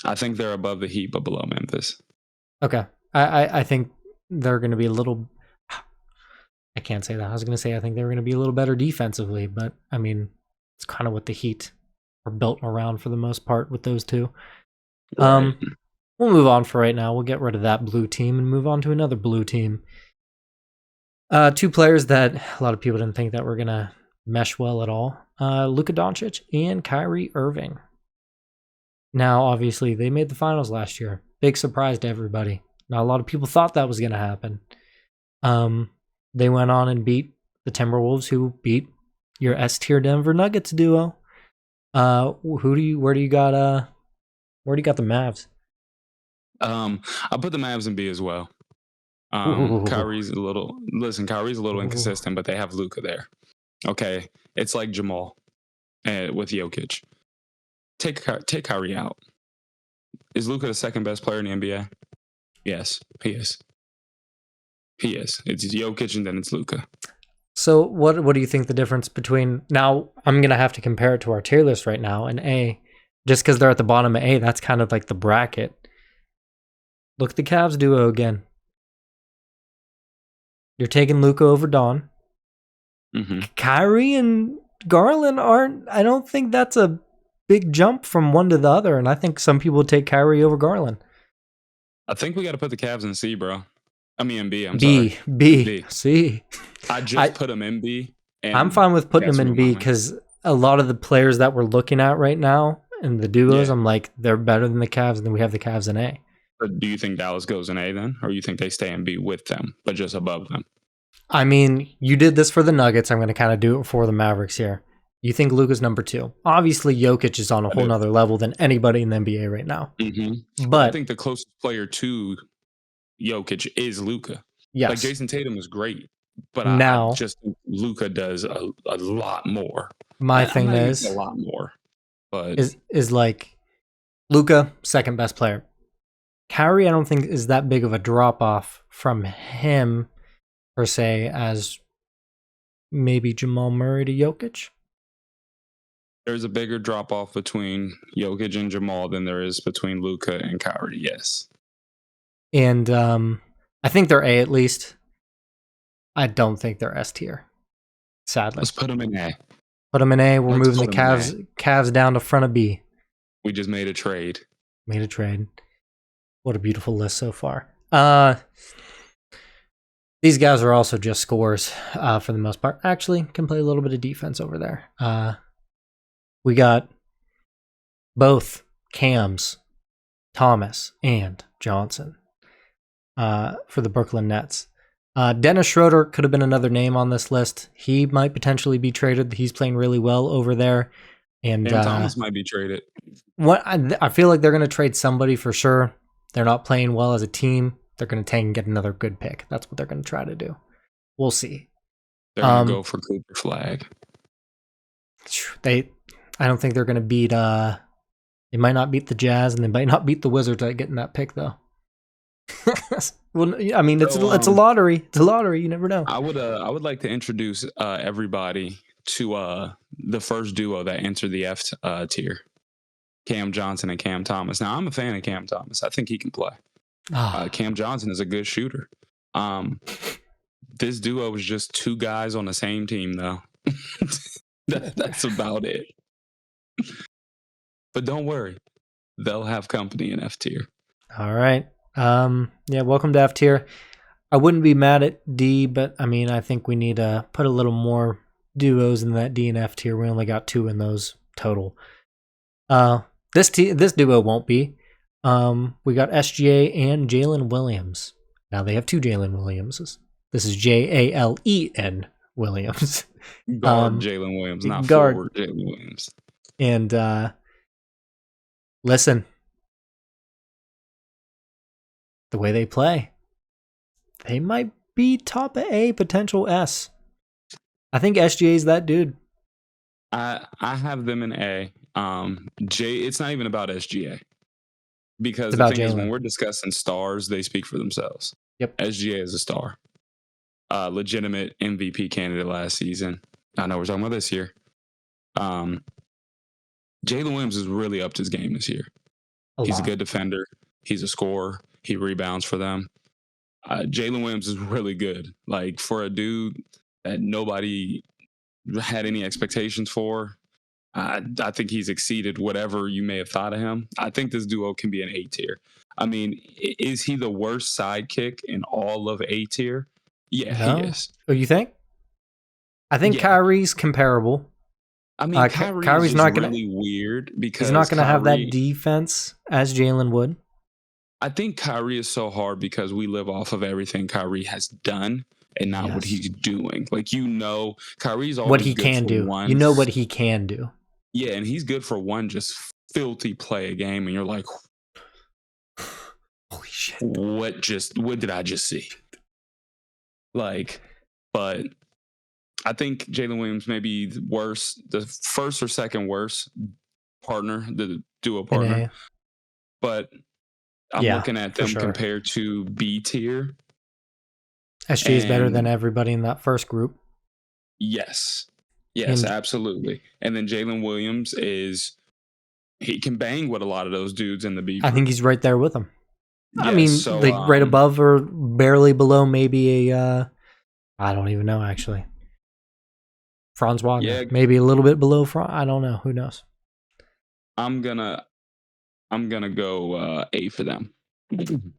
I think they're above the Heat, but below Memphis. Okay. I think they're going to be a little... I can't say that. I was going to say I think they were going to be a little better defensively, but I mean, it's kind of what the Heat are built around for the most part with those two. Right. We'll move on for right now. We'll get rid of that blue team and move on to another blue team. Two players that a lot of people didn't think that were going to mesh well at all. Luka Doncic and Kyrie Irving. Now, obviously, they made the finals last year. Big surprise to everybody. Not a lot of people thought that was going to happen. They went on and beat the Timberwolves, who beat your S-tier Denver Nuggets duo. Where do you got the Mavs? I put the Mavs in B as well. Kyrie's a little inconsistent, but they have Luka there. Okay, it's like Jamal with Jokic. Take Kyrie out. Is Luka the second best player in the NBA? Yes, he is. He is. It's Jokic and then it's Luka. So what do you think the difference between... Now, I'm going to have to compare it to our tier list right now, and A, just because they're at the bottom of A, that's kind of like the bracket. Look at the Cavs duo again. You're taking Luka over Don. Mm-hmm. Kyrie and Garland aren't... I don't think that's a big jump from one to the other, and I think some people would take Kyrie over Garland. I think we got to put the Cavs in C, bro. I mean in B, B, C. I just put them in B. I'm fine with putting them in B because a lot of the players that we're looking at right now and the duos, I'm like, they're better than the Cavs, and then we have the Cavs in A. But do you think Dallas goes in A then? Or you think they stay in B with them, but just above them? I mean, you did this for the Nuggets. I'm going to kind of do it for the Mavericks here. You think Luka's number 2. Obviously, Jokic is on a whole nother level than anybody in the NBA right now. Mm-hmm. But I think the closest player to Jokic is Luka. Yes. Like Jason Tatum is great, but now, I just think Luka does a lot more. My thing is a lot more, but is like Luka, second best player. Kyrie, I don't think is that big of a drop off from him per se as maybe Jamal Murray to Jokic. There's a bigger drop off between Jokic and Jamal than there is between Luka and Kyrie. Yes, and I think they're A at least. I don't think they're S tier. Sadly, let's put them in A. Put them in A. We're moving the Cavs down to front of B. We just made a trade. What a beautiful list so far. These guys are also just scorers for the most part. Actually, can play a little bit of defense over there. We got both Cams, Thomas, and Johnson for the Brooklyn Nets. Dennis Schroeder could have been another name on this list. He might potentially be traded. He's playing really well over there. And Thomas might be traded. I feel like they're going to trade somebody for sure. They're not playing well as a team. They're going to tank and get another good pick. That's what they're going to try to do. We'll see. They're going to go for Cooper Flag. I don't think they're going to beat... they might not beat the Jazz, and they might not beat the Wizards at getting that pick, though. Well, I mean, it's a lottery. It's a lottery. You never know. I would like to introduce everybody to the first duo that entered the F tier, Cam Johnson and Cam Thomas. Now, I'm a fan of Cam Thomas. I think he can play. Cam Johnson is a good shooter. This duo was just two guys on the same team, though. That's about it. But don't worry, they'll have company in F tier. All right. Welcome to F tier. I wouldn't be mad at D, but I mean, I think we need to put a little more duos in that D and F tier. We only got 2 in those total. This duo won't be. We got SGA and Jalen Williams. Now they have 2 Jalen Williamses. This is Jalen Williams. Guard Jalen Williams, not forward Jalen Williams. And listen, the way they play, they might be top of A, potential S. I think SGA is that dude. I have them in A. It's not even about SGA. Because the thing is, when we're discussing stars, they speak for themselves. Yep. SGA is a star. Legitimate MVP candidate last season. I know we're talking about this year. Jalen Williams has really upped his game this year. He's a good defender. He's a scorer. He rebounds for them. Jalen Williams is really good. Like, for a dude that nobody had any expectations for, I think he's exceeded whatever you may have thought of him. I think this duo can be an A tier. I mean, is he the worst sidekick in all of A tier? Yeah, he No? is. Oh, you think? I think Yeah. Kyrie's comparable. I mean, Kyrie Kyrie's is just not gonna. really weird because He's not going to have that Kyrie, defense as Jalen would. I think Kyrie is so hard because we live off of everything Kyrie has done and not what he's doing. Like, Kyrie's always What he good can for do. one. You know what he can do. Yeah, and he's good for one just filthy play a game, and you're like, holy shit. What did I just see? Like, but I think Jalen Williams may be the first or second worst partner, the duo partner. But I'm looking at them compared to B tier. SG is better than everybody in that first group. Yes, absolutely. And then Jalen Williams he can bang with a lot of those dudes in the B group. I think he's right there with them. Yes, I mean, right above or barely below maybe I don't even know, actually. Franz Wagner. Yeah, maybe a little bit below Franz. I don't know. Who knows? I'm gonna go A for them.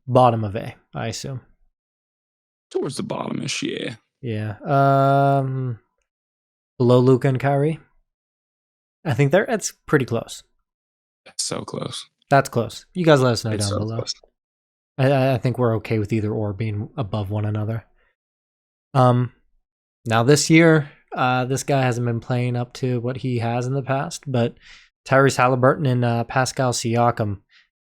Bottom of A, I assume. Towards the bottom-ish, yeah. Yeah. Below Luka and Kyrie. I think it's pretty close. That's so close. That's close. You guys let us know down below. I think we're okay with either or being above one another. Now this year, this guy hasn't been playing up to what he has in the past, but Tyrese Halliburton and Pascal Siakam,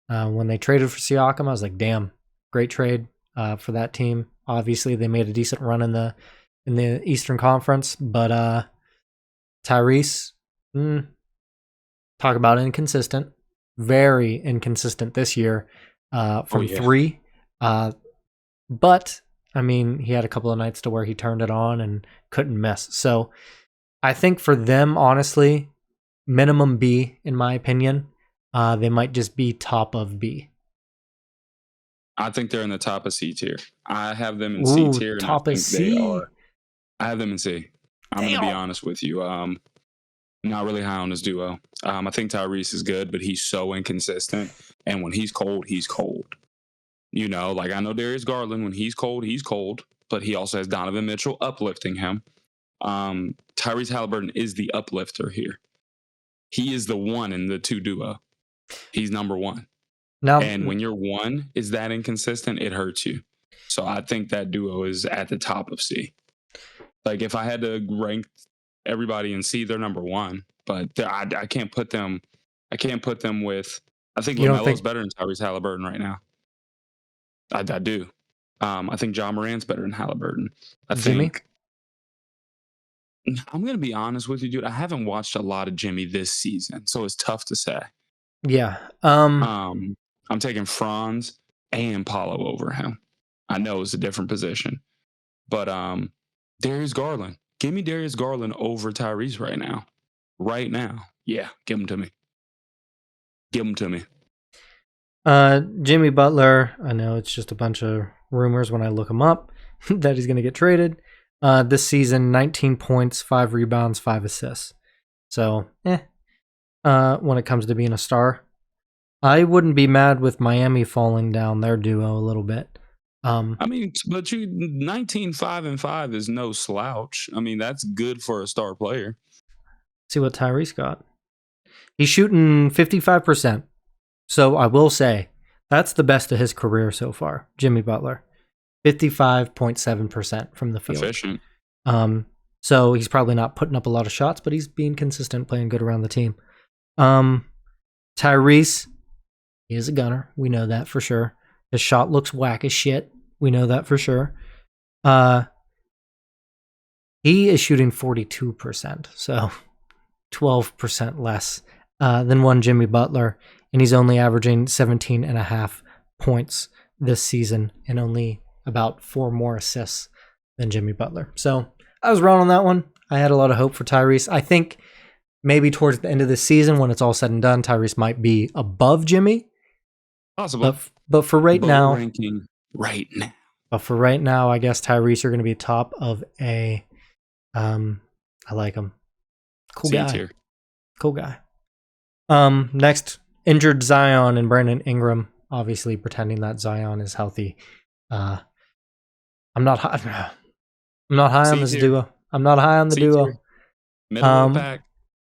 when they traded for Siakam, I was like, damn, great trade for that team. Obviously, they made a decent run in the Eastern Conference, but Tyrese, talk about inconsistent, very inconsistent this year from three. But I mean, he had a couple of nights to where he turned it on and couldn't miss. So I think for them, honestly, minimum B, in my opinion. They might just be top of B. I think they're in the top of C tier. I have them in C tier. Top of C? I have them in C. I'm going to be honest with you. Not really high on this duo. I think Tyrese is good, but he's so inconsistent. And when he's cold, he's cold. You know, like I know Darius Garland, when he's cold, but he also has Donovan Mitchell uplifting him. Tyrese Halliburton is the uplifter here. He is the one in the two duo. He's number one. Now, and when your one is that inconsistent, it hurts you. So I think that duo is at the top of C. Like if I had to rank everybody in C, they're number one. But I can't put them. I can't put them with. I think LaMelo's better than Tyrese Halliburton right now. I do. I think John Morant's better than Halliburton. Jimmy? I'm going to be honest with you, dude. I haven't watched a lot of Jimmy this season, so it's tough to say. Yeah. I'm taking Franz and Paulo over him. I know it's a different position. But Darius Garland. Give me Darius Garland over Tyrese right now. Right now. Yeah, give him to me. Give him to me. Jimmy Butler, I know it's just a bunch of rumors when I look him up that he's going to get traded. This season, 19 points, 5 rebounds, 5 assists. So, when it comes to being a star. I wouldn't be mad with Miami falling down their duo a little bit. I mean, but 19, 5, and 5 is no slouch. I mean, that's good for a star player. See what Tyrese got. He's shooting 55%. So I will say, that's the best of his career so far, Jimmy Butler. 55.7% from the field. Efficient. So he's probably not putting up a lot of shots, but he's being consistent, playing good around the team. Tyrese, he is a gunner. We know that for sure. His shot looks whack as shit. We know that for sure. He is shooting 42%, so 12% less than one Jimmy Butler, and he's only averaging 17.5 points this season and only about 4 more assists than Jimmy Butler. So I was wrong on that one. I had a lot of hope for Tyrese. I think maybe towards the end of the season, when it's all said and done, Tyrese might be above Jimmy. Possible. But for right now, ranking right now. But for right now, I guess Tyrese are going to be top of A. I like him. Cool guy. C tier. Cool guy. Next, injured Zion and Brandon Ingram. Obviously, pretending that Zion is healthy. I'm not high. I'm not high on this duo. I'm not high on the duo. Middle of the pack.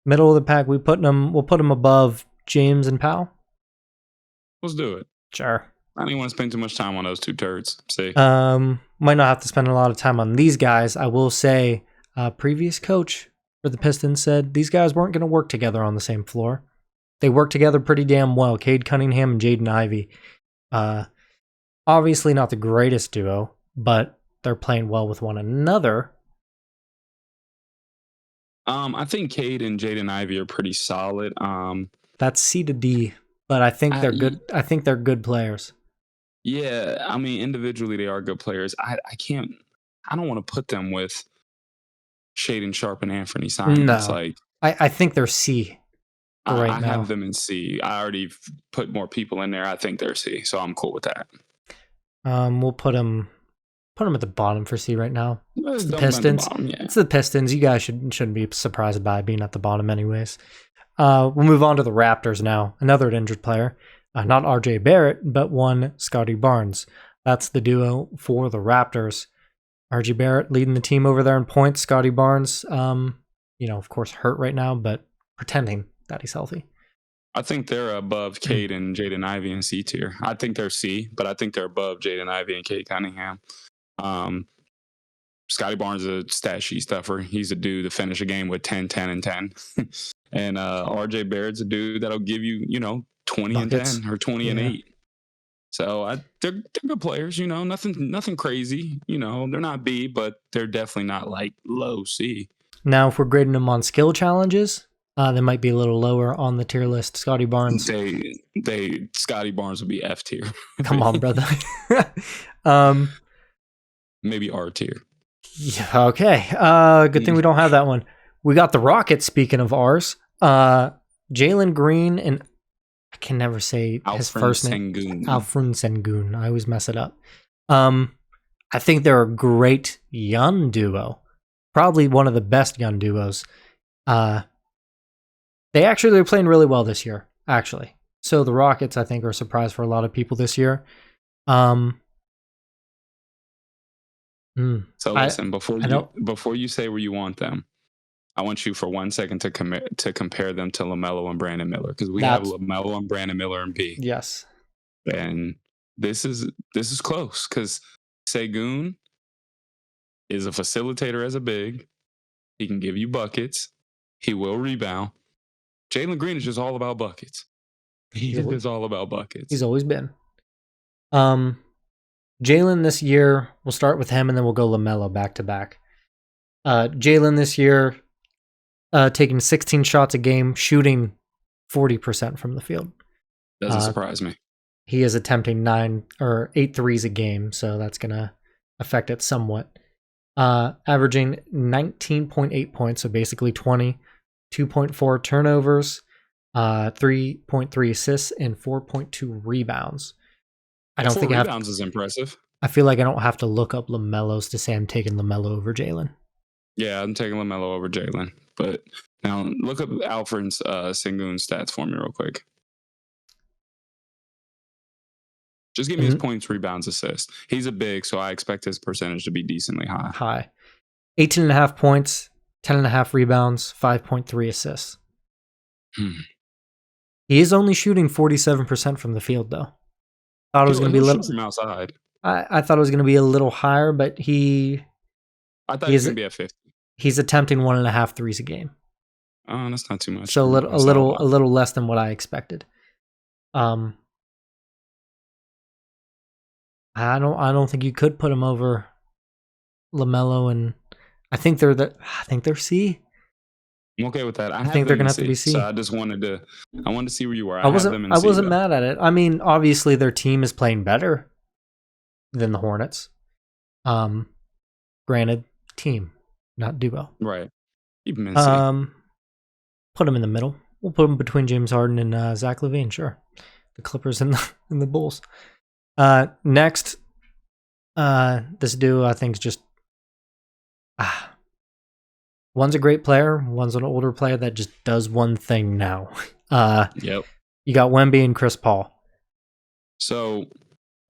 Middle of the pack. We'll put them above James and Powell. Let's do it. Sure. I didn't want to spend too much time on those two turds. See. Might not have to spend a lot of time on these guys. I will say, previous coach for the Pistons said these guys weren't going to work together on the same floor. They work together pretty damn well. Cade Cunningham and Jaden Ivey. Obviously not the greatest duo, but they're playing well with one another. I think Cade and Jaden Ivey are pretty solid. That's C to D, but I think they're good. I think they're good players. Yeah, I mean, individually they are good players. I don't want to put them with Shaedon Sharpe and Anthony Simons. No, like I think they're C. I have them in C. I already put more people in there. I think they're C, so I'm cool with that. We'll put them at the bottom for C right now. It's the Pistons. Bottom, yeah. It's the Pistons. You guys shouldn't be surprised by being at the bottom, anyways. We'll move on to the Raptors now. Another injured player, not R.J. Barrett, but one Scotty Barnes. That's the duo for the Raptors. R.J. Barrett leading the team over there in points. Scotty Barnes, of course, hurt right now, but pretending that he's healthy. I think they're above Cade and Jaden Ivey in C tier. I think they're C, but I think they're above Jaden Ivey and Cade Cunningham. Scotty Barnes is a stat sheet stuffer. He's a dude to finish a game with 10, 10, and 10. And RJ Barrett's a dude that'll give you, 20 buckets. And 10 or 20 and 8. So they're good players, nothing crazy. They're not B, but they're definitely not like low C. Now, if we're grading them on skill challenges, they might be a little lower on the tier list. Scotty Barnes. Scotty Barnes would be F tier. Come on, brother. Maybe R tier. Yeah, okay. Good thing we don't have that one. We got the Rockets, speaking of ours. Jalen Green and I can never say his first name. Alfred Sengun. I always mess it up. I think they're a great young duo. Probably one of the best young duos. They're playing really well this year, actually. So the Rockets, I think, are a surprise for a lot of people this year. So listen, before you say where you want them, I want you for 1 second to compare them to LaMelo and Brandon Miller, because we have LaMelo and Brandon Miller in B. Yes, and this is close because Sengun is a facilitator as a big. He can give you buckets. He will rebound. Jalen Green is just all about buckets. He's all about buckets. He's always been. Jalen this year, we'll start with him and then we'll go LaMelo back to back. Jalen this year, taking 16 shots a game, shooting 40% from the field. Doesn't surprise me. He is attempting 8 threes a game, so that's going to affect it somewhat. Averaging 19.8 points, so basically 20, 2.4 turnovers, 3.3 assists, and 4.2 rebounds. I don't think rebounds is impressive. I feel like I don't have to look up LaMelo's to say I'm taking LaMelo over Jalen. Yeah, I'm taking LaMelo over Jalen. But now look up Alfred Sengun's stats for me real quick. Just give me his points, rebounds, assists. He's a big, so I expect his percentage to be decently high. 18.5 points, 10.5 rebounds, 5.3 assists. He is only shooting 47% from the field, though. Thought it was going to be a little from outside. I thought it was going to be a little higher, but I thought he was going to be at 50. He's attempting 1.5 threes a game. Oh, that's not too much. So a little less than what I expected. I don't think you could put him over LaMelo, and I think they're C. I'm okay with that. I think they're gonna have to be C. So I wanted to see where you were. I wasn't mad at it. I mean, obviously their team is playing better than the Hornets. Granted, team, not duo. Right. Keep them in C. Put them in the middle. We'll put them between James Harden and Zach LaVine. Sure, the Clippers and the Bulls. Next, this duo I think is just One's a great player. One's an older player that just does one thing now. Yep. You got Wemby and Chris Paul. So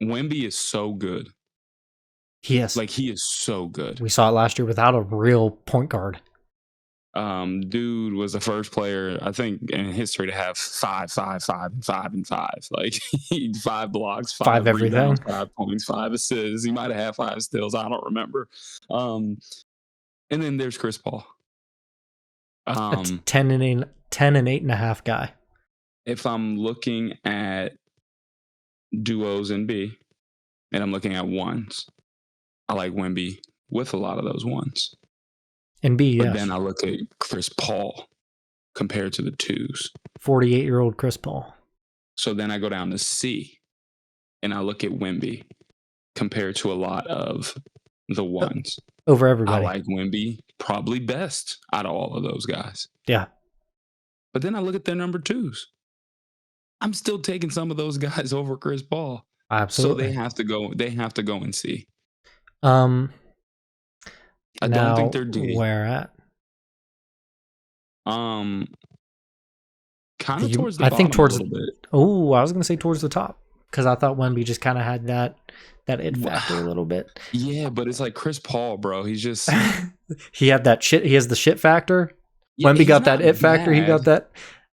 Wemby is so good. He is. Like, he is so good. We saw it last year without a real point guard. Dude was the first player, I think, in history to have 5, 5, 5, and 5 and 5. Like, 5 blocks, 5 rebounds, everything. 5 points, 5 assists. He might have had 5 steals. I don't remember. And then there's Chris Paul. A 10 and 8.5 guy. If I'm looking at duos in B, and I'm looking at ones, I like Wemby with a lot of those ones. And B, yes. But then I look at Chris Paul compared to the twos. 48-year-old Chris Paul. So then I go down to C, and I look at Wemby compared to a lot of the ones. Over everybody. I like Wemby probably best out of all of those guys. Yeah. But then I look at their number twos. I'm still taking some of those guys over Chris Paul. Absolutely. So they have to go. They have to go and see. I don't think they're D. Where at? Kind of towards the bottom. I think towards a little bit. Oh, I was gonna say towards the top because I thought Wemby just kind of had that it factor a little bit. Yeah, but it's like Chris Paul, bro. He's just he had that shit. He has the shit factor. Yeah, Wemby got that it bad. factor. He got that.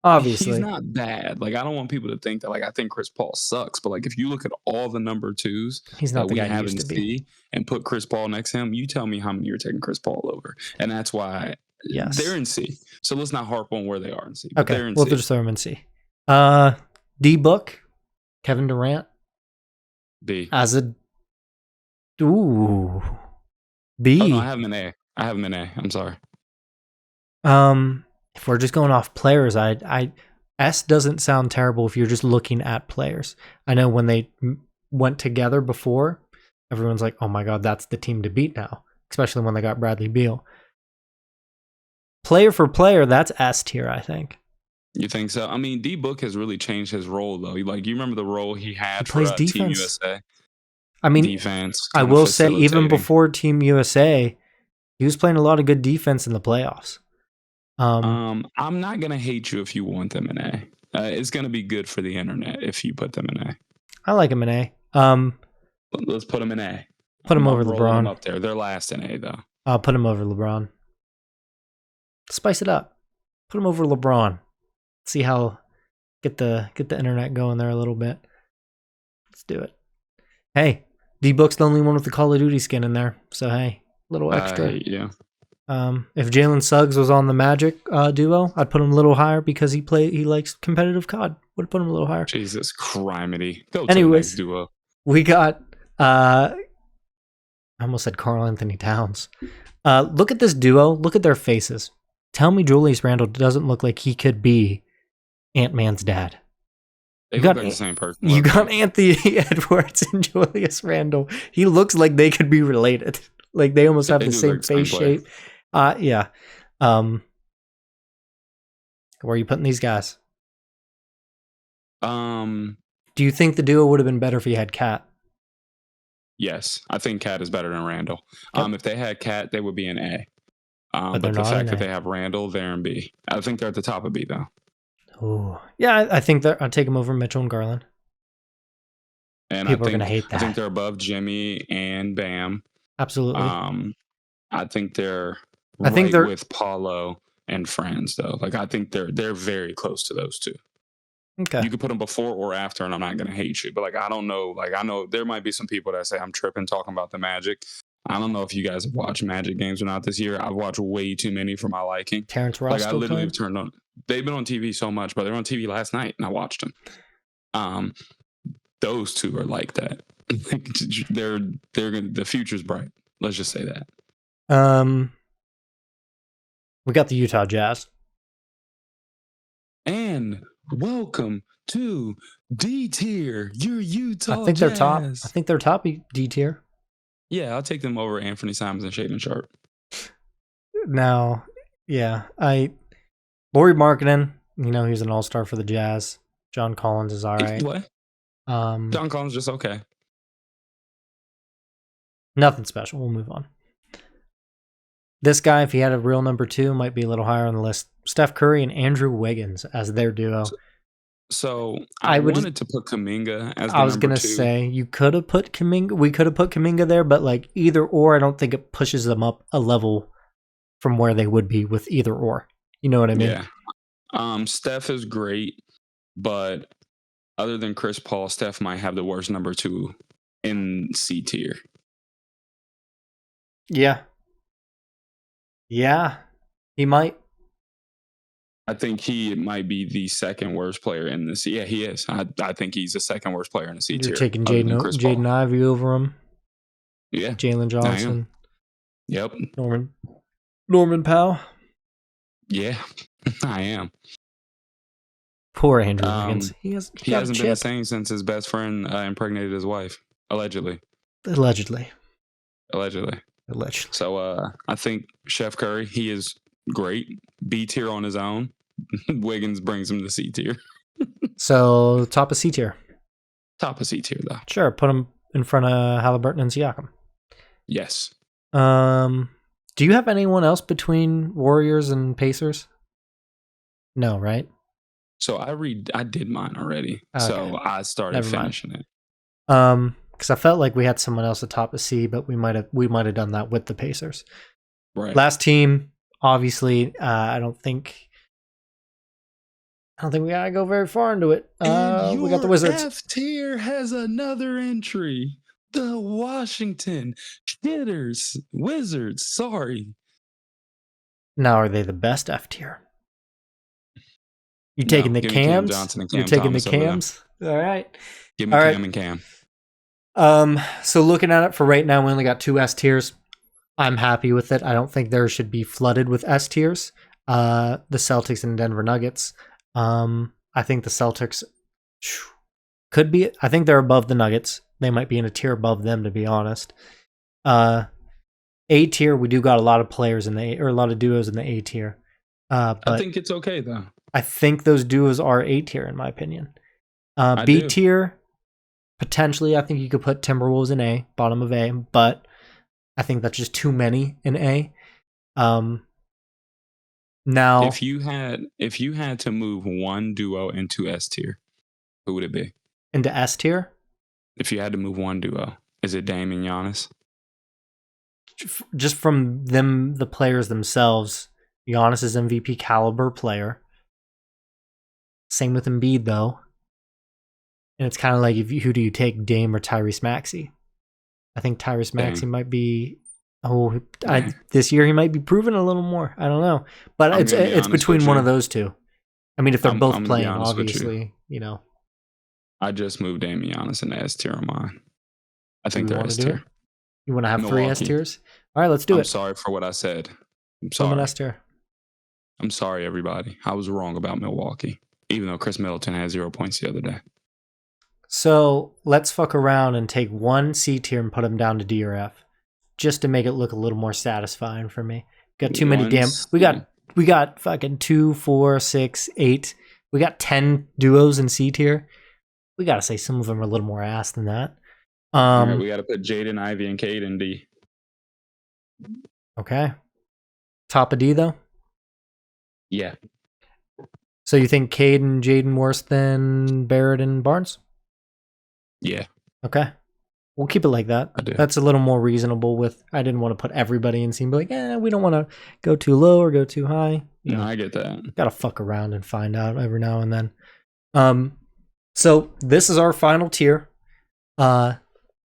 Obviously, he's not bad. Like, I don't want people to think that like I think Chris Paul sucks, but like if you look at all the number twos he's not that the we guy he have used in to be. C and put Chris Paul next to him, you tell me how many you're taking Chris Paul over, and that's why they're in C. So let's not harp on where they are in C. Okay, they're in we'll C. just throw them in C. D Book, Kevin Durant, B. as a B. Oh no, I have him in A. I'm sorry. If we're just going off players, S doesn't sound terrible if you're just looking at players. I know when they went together before, everyone's like, oh my God, that's the team to beat now, especially when they got Bradley Beal. Player for player, that's S tier, I think. You think so? I mean, D Book has really changed his role, though. Like, you remember the role he had for Team USA? I mean, defense. I will say, even before Team USA, he was playing a lot of good defense in the playoffs. I'm not going to hate you if you want them in A. It's going to be good for the internet if you put them in A. I like him in A. Let's put them in A. Put him over LeBron. Them up there. They're last in A, though. I'll put him over LeBron. Spice it up. Put him over LeBron. See how get the internet going there a little bit. Let's do it. Hey, D-Book's the only one with the Call of Duty skin in there. So hey, little extra. Yeah. If Jalen Suggs was on the Magic duo, I'd put him a little higher because he likes competitive COD. Would put him a little higher. Jesus criminy. Go Anyways, to the next duo. We got I almost said Karl Anthony Towns. Look at this duo. Look at their faces. Tell me Julius Randle doesn't look like he could be Ant-Man's dad. They look like the same person. You got Anthony Edwards and Julius Randle. He looks like they could be related. Like they almost have the same face shape. Yeah. Where are you putting these guys? Do you think the duo would have been better if he had Cat? Yes, I think Cat is better than Randle. Yep. If they had Cat, they would be in A. But the fact that they have Randle, they're in B. I think they're at the top of B, though. Oh, yeah, I think I'd take them over Mitchell and Garland. And people are going to hate that. I think they're above Jimmy and Bam. Absolutely. I think they're with Paulo and Franz, though. Like, I think they're very close to those two. Okay. You could put them before or after, and I'm not going to hate you. But, like, I don't know. Like, I know there might be some people that say I'm tripping talking about the Magic. I don't know if you guys have watched Magic games or not this year. I've watched way too many for my liking. Terrence Ross. Like, I literally have turned on. They've been on TV so much, but they were on TV last night, and I watched them. Those two are like that. they're the future's bright. Let's just say that. We got the Utah Jazz. And welcome to D tier. Your Utah. I think Jazz. they're top. I think they're top D tier. Yeah, I'll take them over Anthony Simons and Shaedon Sharpe. Now, yeah, Lauri Markkanen, he's an all-star for the Jazz. John Collins is all right. What? John Collins just okay. Nothing special. We'll move on. This guy, if he had a real number 2, might be a little higher on the list. Steph Curry and Andrew Wiggins as their duo. So I wanted to put Kuminga as the number 2. I was going to say, you could have put Kuminga. We could have put Kuminga there, but like either or, I don't think it pushes them up a level from where they would be with either or. You know what I mean? Yeah. Steph is great, but other than Chris Paul, Steph might have the worst number 2 in C tier. Yeah. Yeah, he might. I think he might be the second worst player in the C. Yeah, he is. I think he's the second worst player in the C tier. You're taking Jaden Ivey over him. Yeah. Jalen Johnson. Yep. Norman Powell. Yeah, I am. Poor Andrew Wiggins. He hasn't been the same since his best friend impregnated his wife. Allegedly. So I think Chef Curry, he is great. B tier on his own. Wiggins brings him to C tier. So top of C tier. Top of C tier, though. Sure, put him in front of Halliburton and Siakam. Yes. Do you have anyone else between Warriors and Pacers? No, right? So I did mine already. Okay. So I started finishing it. Because I felt like we had someone else at top of C, but we might have done that with the Pacers. Right. Last team, obviously, I don't think we gotta go very far into it. We got the Wizards. F tier has another entry. The Washington Wizards. Sorry. Now, are they the best F tier? You taking the Cams? You're taking the Cams? All right. Give me Cam and Cam. So looking at it for right now, we only got 2 S tiers. I'm happy with it. I don't think there should be flooded with S tiers. The Celtics and Denver Nuggets. I think the Celtics could be. I think they're above the Nuggets. They might be in a tier above them, to be honest. A tier, we do got a lot of players in the, or a lot of duos in the A tier. But I think it's okay though. I think those duos are A tier in my opinion. B tier, potentially, I think you could put Timberwolves in A, bottom of A, but I think that's just too many in A. Now, if you had to move one duo into S tier, who would it be? Into S tier? If you had to move one duo, is it Dame and Giannis? Just from them, the players themselves, Giannis is MVP caliber player. Same with Embiid, though. And it's kind of like, who do you take, Dame or Tyrese Maxey? I think Tyrese Maxey might be... this year he might be proven a little more. I don't know. But it's between one of those two. I mean, if they're both playing, obviously, you know. I just moved Dame and Giannis in the S tier on mine. I think they're S tier. You want to have Milwaukee. 3 S tiers? All right, let's do it. I'm sorry for what I said. I'm sorry. I'm an S tier. I'm sorry, everybody. I was wrong about Milwaukee, even though Chris Middleton had 0 points the other day. So let's fuck around and take one C tier and put him down to D or F, just to make it look a little more satisfying for me. Got too many damn. We got fucking 2, 4, 6, 8. We got 10 duos in C tier. We gotta say some of them are a little more ass than that. Right, we gotta put Jaden, Ivy, and Cade in D. Okay. Top of D though? Yeah. So you think Cade and Jaden worse than Barrett and Barnes? Yeah. Okay. We'll keep it like that. I do. That's a little more reasonable with, I didn't want to put everybody in C and be like, we don't want to go too low or go too high. No, I get that. Gotta fuck around and find out every now and then. So this is our final tier. Dontea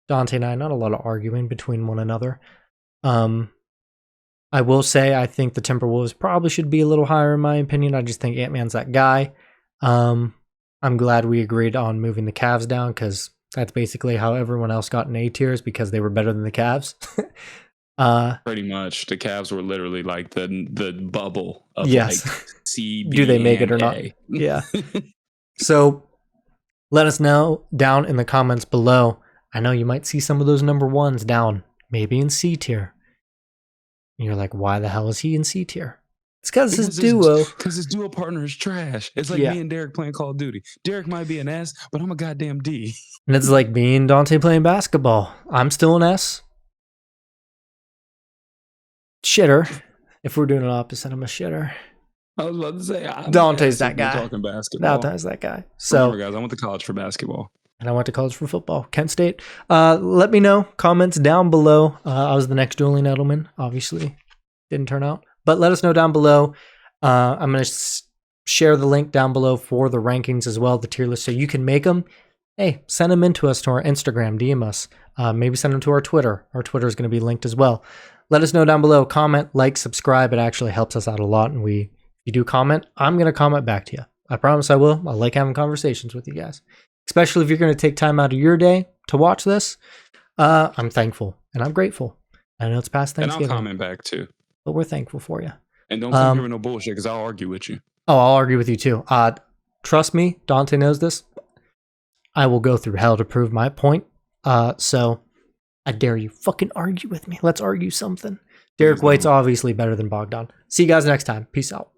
and I, not a lot of arguing between one another. I will say I think the Timberwolves probably should be a little higher in my opinion. I just think Ant-Man's that guy. I'm glad we agreed on moving the Cavs down because that's basically how everyone else got in A tiers because they were better than the Cavs. Pretty much. The Cavs were literally like the bubble of like C, B, do they make it or A. not? Yeah. So let us know down in the comments below. I know you might see some of those number ones down, maybe in C tier. And you're like, why the hell is he in C tier? It's because his duo. Because his duo partner is trash. It's like me and Derrick playing Call of Duty. Derrick might be an S, but I'm a goddamn D. And it's like me and Dontea playing basketball. I'm still an S. shitter. If we're doing an opposite, I'm a shitter. I was about to say, Dante's that guy. Talking basketball. Dante's that guy. So remember, guys, I went to college for basketball. And I went to college for football, Kent State. Let me know, comments down below. I was the next Julian Edelman, obviously. Didn't turn out. But let us know down below. I'm going to share the link down below for the rankings as well, the tier list, so you can make them. Hey, send them in to us to our Instagram, DM us. Maybe send them to our Twitter. Our Twitter is going to be linked as well. Let us know down below. Comment, like, subscribe. It actually helps us out a lot. And if you do comment, I'm going to comment back to you. I promise I will. I like having conversations with you guys. Especially if you're going to take time out of your day to watch this. I'm thankful and I'm grateful. I know it's past Thanksgiving. And I'll comment back too. But we're thankful for you. And don't come here with no bullshit because I'll argue with you. Oh, I'll argue with you too. Trust me, Dante knows this. I will go through hell to prove my point. So I dare you. Fucking argue with me. Let's argue something. Derek White's obviously better than Bogdan. See you guys next time. Peace out.